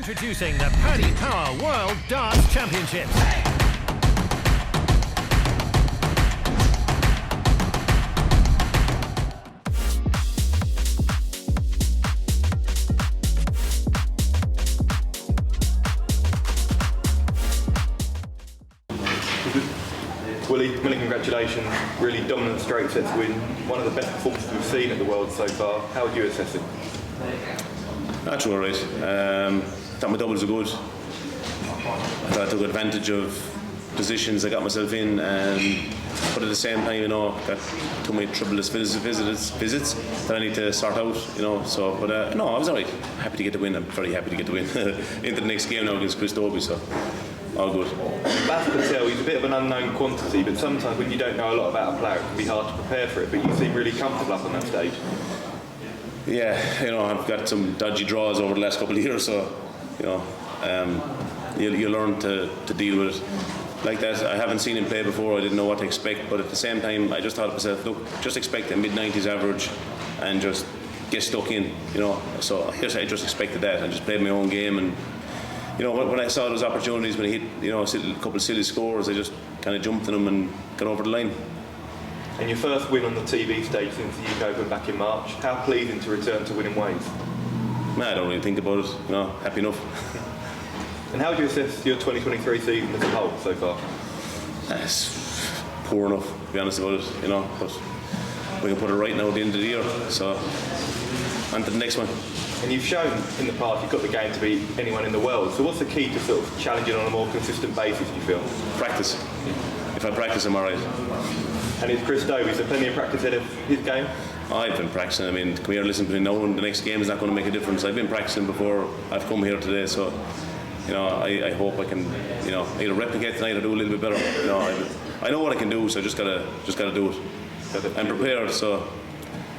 Introducing the Paddy Power World Darts Championships. Willie, many congratulations. Really dominant straight sets win. One of the best performances we've seen at the World so far. How would you assess it? That's all right. Thought my doubles were good. I thought I took advantage of positions I got myself in, but at the same time, got too many troublous visits that I need to sort out, So, but no, I was alright. Happy to get the win. I'm very happy to get the win into the next game now against Chris Dobey. So. All good. Baz Patel, he's a bit of an unknown quantity, but sometimes when you don't know a lot about a player, it can be hard to prepare for it, but you seem really comfortable up on that stage. Yeah, I've got some dodgy draws over the last couple of years, so, you learn to deal with it like that. I haven't seen him play before, I didn't know what to expect, but at the same time, I just thought to myself, look, just expect a mid-90s average and just get stuck in, So I just expected that. I just played my own game, and when I saw those opportunities, when he hit, a couple of silly scores, I just kind of jumped in them and got over the line. And your first win on the TV stage since the UK Open back in March, how pleasing to return to winning ways? I don't really think about it, happy enough. And how would you assess your 2023 season as a whole so far? It's poor enough, to be honest about it, but we can put it right now at the end of the year, so on to the next one. And you've shown in the past you've got the game to beat anyone in the world. So what's the key to sort of challenging on a more consistent basis, do you feel? Practice. If I practice, I'm all right. And is Chris Dobey, so plenty of practice ahead of his game? I've been practicing. Come here, listen, between now and the next game is not going to make a difference. I've been practicing before I've come here today, so I hope I can either replicate tonight or do a little bit better. I know what I can do, so I just gotta do it. I'm prepared, so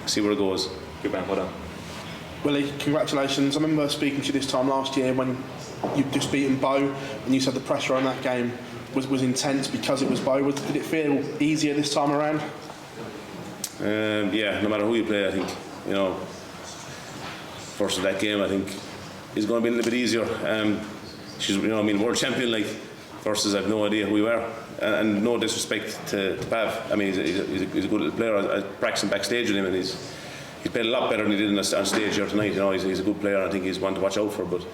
see where it goes. Good man, well done. Willie, congratulations. I remember speaking to you this time last year when you'd just beaten Bo, and you said the pressure on that game was intense because it was Bo. Did it feel easier this time around? Yeah, no matter who you play, I think, first of that game, I think, is going to be a little bit easier. She's, world champion, versus I've no idea who we were. And no disrespect to Pav. He's a good little player. I was practicing backstage with him, and he's played a lot better than he did on stage here tonight. He's a good player. I think he's one to watch out for. But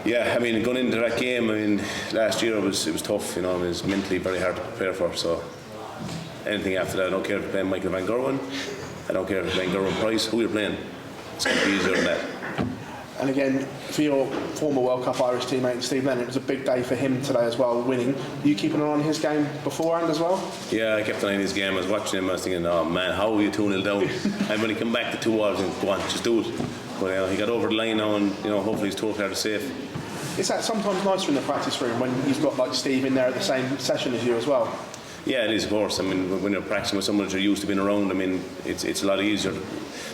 yeah, going into that game, last year it was tough. It was mentally very hard to prepare for. So anything after that, I don't care if you're playing Michael van Gerwen. I don't care if you're playing Gerwen Price. Who you're playing, it's going to be easier than that. And again, for your former World Cup Irish teammate Steve Lennon, it was a big day for him today as well, winning. Were you keeping an eye on his game beforehand as well? Yeah, I kept an eye on his game. I was watching him, I was thinking, oh man, how are you 2-0 down? And when he came back to 2-1, I was thinking, go on, just do it. But he got over the line now, and hopefully his tour card is safe. Is that sometimes nicer in the practice room when you've got Steve in there at the same session as you as well? Yeah, it is, of course. When you're practicing with someone that you're used to being around, it's a lot easier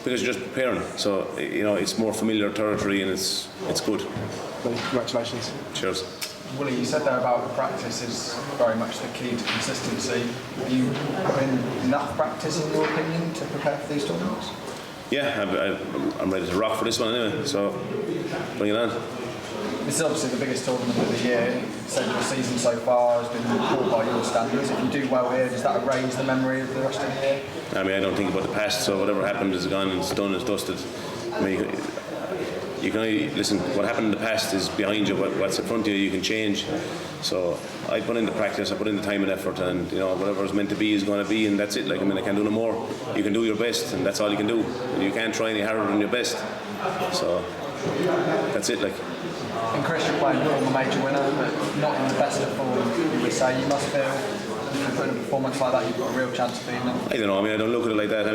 because you're just preparing. So it's more familiar territory, and it's good. Congratulations. Cheers. Willie, you said there about practice is very much the key to consistency. Have you put in enough practice, in your opinion, to prepare for these tournaments? Yeah, I'm ready to rock for this one anyway. So bring it on. This is obviously the biggest tournament of the year. Central season so far has been poor by your standards. If you do well here, does that erase the memory of the rest of the year? I don't think about the past, so whatever happened is gone and it's done, it's dusted. You can only listen. What happened in the past is behind you. What's in front of you, you can change. So I put in the practice, I put in the time and effort, and whatever is meant to be is going to be, and that's it. I can't do no more. You can do your best, and that's all you can do. And you can't try any harder than your best. So that's it. And Chris, you're playing with a major winner, but not in the best of form, you would say. You must feel, if you put in a performance like that, you've got a real chance of being there. I don't know. I don't look at it like that.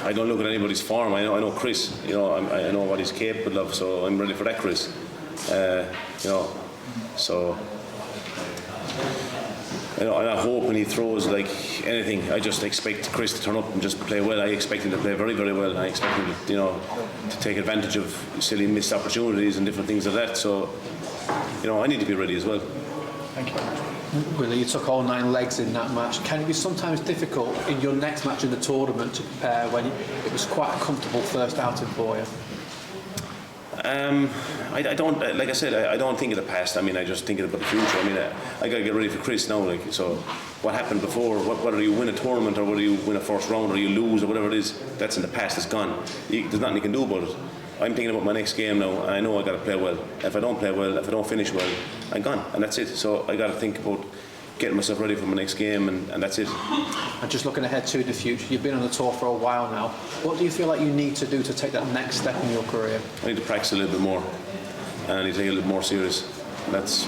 I don't look at anybody's form. I know Chris. I know what he's capable of, so I'm ready for that, Chris. So. I'm not hoping he throws anything. I just expect Chris to turn up and just play well. I expect him to play very, very well. I expect him to take advantage of silly missed opportunities and different things like that. So, I need to be ready as well. Thank you. Willie, you took all 9 legs in that match. Can it be sometimes difficult in your next match in the tournament to prepare when it was quite a comfortable first outing for you? I don't, like I said, I don't think of the past. I mean, I just think about the future. I mean, I got to get ready for Chris now. Like, so what happened before, whether you win a tournament or whether you win a first round or you lose or whatever it is, that's in the past, it's gone. There's nothing you can do about it. I'm thinking about my next game now, and I know I got to play well. If I don't play well, if I don't finish well, I'm gone, and that's it. So I got to think about getting myself ready for my next game, and that's it. And just looking ahead to the future, you've been on the tour for a while now. What do you feel like you need to do to take that next step in your career? I need to practice a little bit more, and I need to take it a little more serious. That's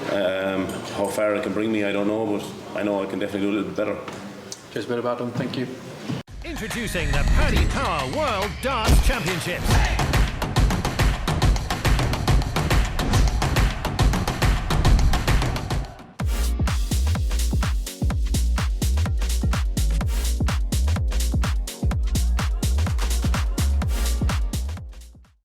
how far it can bring me, I don't know, but I know I can definitely do a little bit better. Just a bit about them. Thank you. Introducing the Paddy Power World Darts Championships.